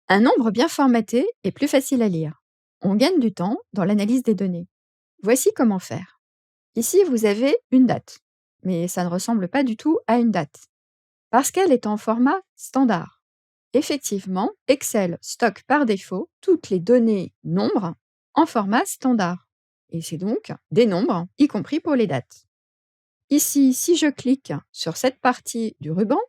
Un nombre bien formaté est plus facile à lire. On gagne du temps dans l'analyse des données. Voici comment faire. Ici, vous avez une date, mais ça ne ressemble pas du tout à une date, parce qu'elle est en format standard. Effectivement, Excel stocke par défaut toutes les données nombres en format standard. Et c'est donc des nombres, y compris pour les dates. Ici, si je clique sur cette partie du ruban,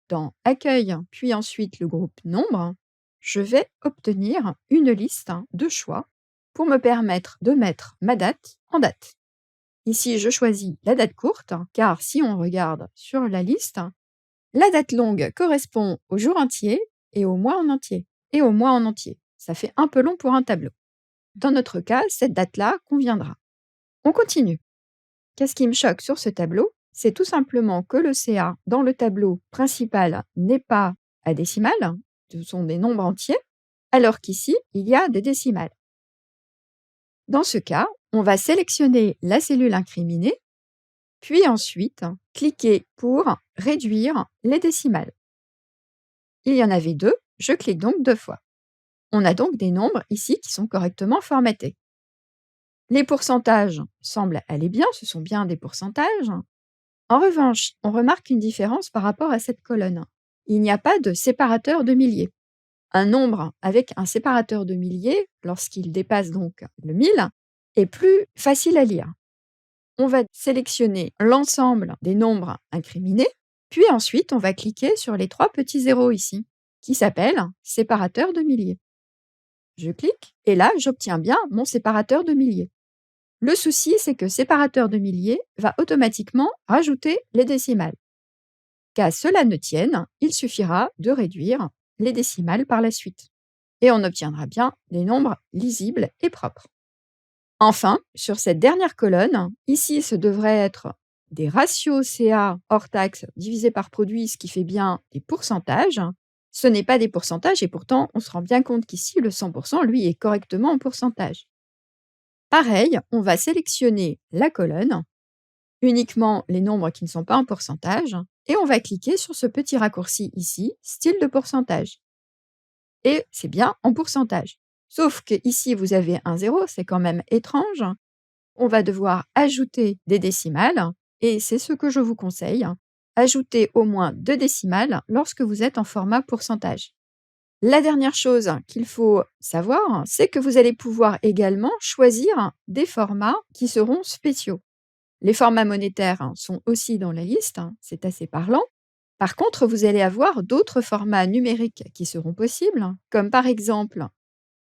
dans Accueil, puis ensuite le groupe Nombres, je vais obtenir une liste de choix pour me permettre de mettre ma date en date. Ici, je choisis la date courte, car si on regarde sur la liste, la date longue correspond au jour entier et au mois en entier. Et au mois en entier. Ça fait un peu long pour un tableau. Dans notre cas, cette date-là conviendra. On continue. Qu'est-ce qui me choque sur ce tableau? C'est tout simplement que le CA dans le tableau principal n'est pas à décimale, ce sont des nombres entiers, alors qu'ici, il y a des décimales. Dans ce cas, on va sélectionner la cellule incriminée, puis ensuite cliquer pour réduire les décimales. Il y en avait 2, je clique donc 2 fois. On a donc des nombres ici qui sont correctement formatés. Les pourcentages semblent aller bien, ce sont bien des pourcentages. En revanche, on remarque une différence par rapport à cette colonne. Il n'y a pas de séparateur de milliers. Un nombre avec un séparateur de milliers, lorsqu'il dépasse donc le 1000, est plus facile à lire. On va sélectionner l'ensemble des nombres incriminés, puis ensuite on va cliquer sur les 3 petits zéros ici, qui s'appellent séparateur de milliers. Je clique et là, j'obtiens bien mon séparateur de milliers. Le souci, c'est que séparateur de milliers va automatiquement rajouter les décimales. Qu'à cela ne tienne, il suffira de réduire les décimales par la suite. Et on obtiendra bien des nombres lisibles et propres. Enfin, sur cette dernière colonne, ici, ce devrait être des ratios CA hors taxe divisés par produit, ce qui fait bien des pourcentages. Ce n'est pas des pourcentages et pourtant, on se rend bien compte qu'ici, le 100%, lui, est correctement en pourcentage. Pareil, on va sélectionner la colonne, uniquement les nombres qui ne sont pas en pourcentage, et on va cliquer sur ce petit raccourci ici, style de pourcentage. Et c'est bien en pourcentage. Sauf que ici, vous avez un 0, c'est quand même étrange. On va devoir ajouter des décimales, et c'est ce que je vous conseille. Ajoutez au moins 2 décimales lorsque vous êtes en format pourcentage. La dernière chose qu'il faut savoir, c'est que vous allez pouvoir également choisir des formats qui seront spéciaux. Les formats monétaires sont aussi dans la liste, c'est assez parlant. Par contre, vous allez avoir d'autres formats numériques qui seront possibles, comme par exemple,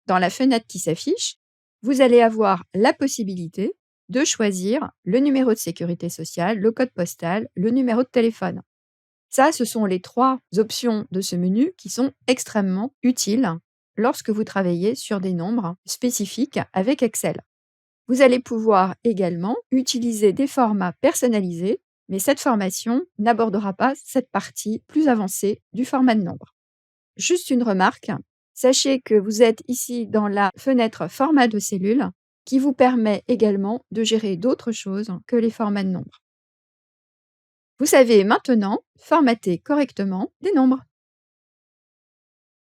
dans la fenêtre qui s'affiche, vous allez avoir la possibilité de choisir le numéro de sécurité sociale, le code postal, le numéro de téléphone. Ça, ce sont les 3 options de ce menu qui sont extrêmement utiles lorsque vous travaillez sur des nombres spécifiques avec Excel. Vous allez pouvoir également utiliser des formats personnalisés, mais cette formation n'abordera pas cette partie plus avancée du format de nombre. Juste une remarque, sachez que vous êtes ici dans la fenêtre format de cellule qui vous permet également de gérer d'autres choses que les formats de nombres. Vous savez maintenant formater correctement des nombres.